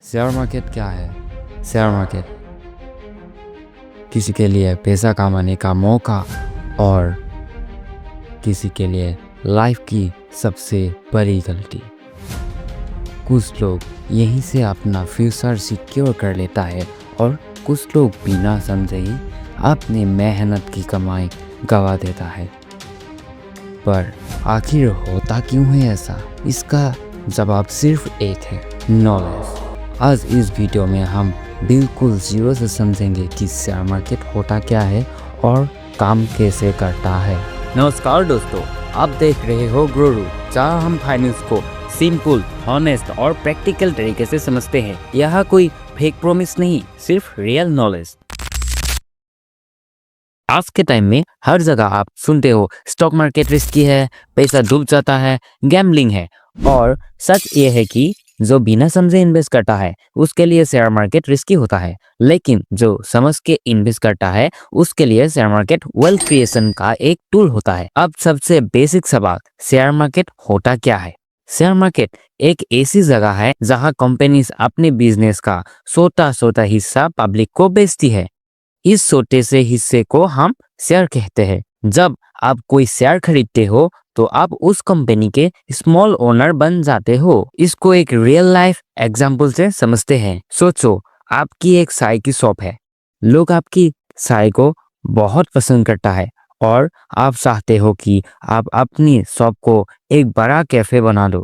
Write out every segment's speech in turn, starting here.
Share market क्या है? Share market किसी के लिए पैसा कमाने का मौका और किसी के लिए लाइफ की सबसे बड़ी गलती। कुछ लोग यहीं से अपना फ्यूचर सिक्योर कर लेता है और कुछ लोग बिना समझे ही अपनी मेहनत की कमाई गवा देता है। पर आखिर होता क्यों है ऐसा? इसका जवाब सिर्फ एक है, नॉलेज। आज इस वीडियो में हम बिल्कुल जीरो से समझेंगे कि शेयर मार्केट होता क्या है और काम कैसे करता है। नमस्कार दोस्तों, आप देख रहे हो ग्रो रूट, जहाँ हम फाइनेंस को सिंपल, हॉनेस्ट और प्रैक्टिकल तरीके से समझते हैं। यहाँ कोई फेक प्रॉमिस नहीं, सिर्फ रियल नॉलेज। आज के टाइम में हर जगह आप सुनते हो स्टॉक मार्केट रिस्की है, पैसा डूब जाता है, गैम्बलिंग है। और सच ये है कि जो बिना समझे इन्वेस्ट करता है उसके लिए शेयर मार्केट रिस्की होता है, लेकिन जो समझ के इन्वेस्ट करता है उसके लिए शेयर मार्केट वेल्थ क्रिएशन का एक टूल होता है। अब सबसे बेसिक सवाल, शेयर मार्केट होता क्या है? शेयर मार्केट एक ऐसी जगह है जहां कंपनीज अपने बिजनेस का छोटा छोटा हिस्सा पब्लिक को बेचती है। इस छोटे से हिस्से को हम शेयर कहते हैं। जब आप कोई शेयर खरीदते हो तो आप उस कंपनी के स्मॉल ओनर बन जाते हो। इसको एक रियल लाइफ एग्जांपल से समझते हैं। सोचो, आपकी एक चाय की शॉप है। लोग आपकी चाय को बहुत पसंद करता है और आप चाहते हो कि आप अपनी शॉप को एक बड़ा कैफे बना दो।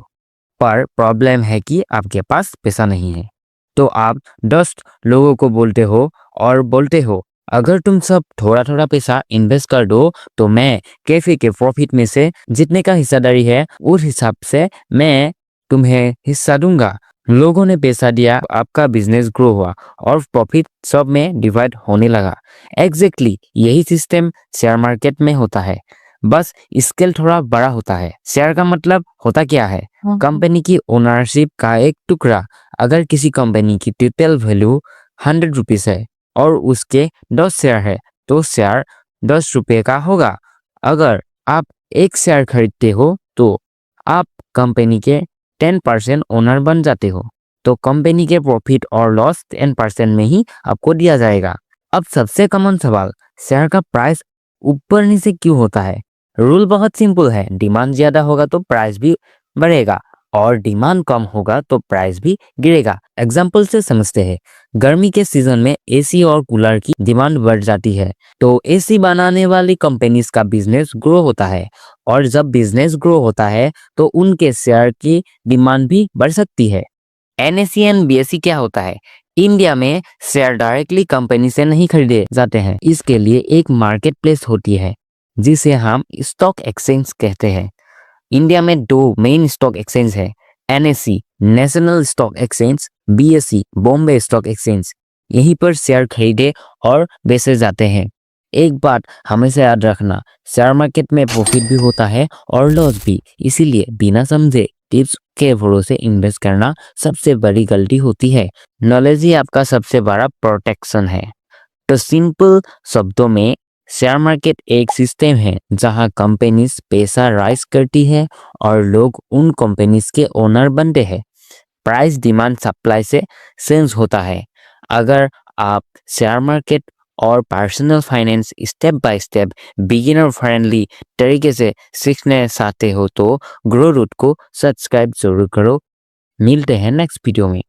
पर प्रॉब्लम है कि आपके पास पैसा नहीं है। तो आप 10 लोगों को बोलते हो अगर तुम सब थोड़ा थोड़ा पैसा इन्वेस्ट कर दो तो मैं कैफे के प्रॉफिट में से जितने का हिस्सेदारी है उस हिसाब से मैं तुम्हें हिस्सा दूंगा। लोगों ने पैसा दिया, आपका बिजनेस ग्रो हुआ और प्रॉफिट सब में डिवाइड होने लगा। एग्जैक्टली यही सिस्टम शेयर मार्केट में होता है, बस स्केल थोड़ा बड़ा होता है। शेयर का मतलब होता क्या है? कंपनी की ओनरशिप का एक टुकड़ा। अगर किसी कंपनी की टोटल वैल्यू 100 रुपीज है और उसके 10 शेयर है तो शेयर 10 रुपये का होगा। अगर आप एक शेयर खरीदते हो तो आप कंपनी के 10% ओनर बन जाते हो। तो कंपनी के प्रॉफिट और लॉस 10% में ही आपको दिया जाएगा। अब सबसे कॉमन सवाल, शेयर का प्राइस ऊपर नीचे क्यों होता है? रूल बहुत सिंपल है, डिमांड ज्यादा होगा तो प्राइस भी बढ़ेगा और डिमांड कम होगा तो प्राइस भी गिरेगा। एग्जाम्पल से समझते हैं। गर्मी के सीजन में एसी और कूलर की डिमांड बढ़ जाती है तो एसी बनाने वाली कंपनीज का बिजनेस ग्रो होता है, और जब बिजनेस ग्रो होता है तो उनके शेयर की डिमांड भी बढ़ सकती है। एनएसई एंड बीएसई क्या होता है? इंडिया में शेयर डायरेक्टली कंपनी से नहीं खरीदे जाते हैं। इसके लिए एक मार्केट प्लेस होती है जिसे हम स्टॉक एक्सचेंज कहते हैं। इंडिया में 2 मेन स्टॉक एक्सचेंज है, NSE national stock exchange, BSE Bombay stock exchange. यहीं पर शेयर खरीदे और बेचे जाते हैं। एक बात हमेशा याद रखना, शेयर मार्केट में प्रॉफिट भी होता है और लॉस भी, इसीलिए बिना समझे टिप्स के भरोसे इन्वेस्ट करना सबसे बड़ी गलती होती है। नॉलेज ही आपका सबसे बड़ा प्रोटेक्शन है। तो सिंपल शब्दों में, शेयर मार्केट एक सिस्टम है जहां कंपनीज पैसा राइज करती है और लोग उन कंपनीज के ओनर बनते हैं। प्राइस डिमांड सप्लाई से सेंस होता है। अगर आप शेयर मार्केट और personal finance step by step beginner friendly तरीके से सीखना चाहते हो तो ग्रो रूट को सब्सक्राइब जरूर करो। मिलते हैं नेक्स्ट वीडियो में।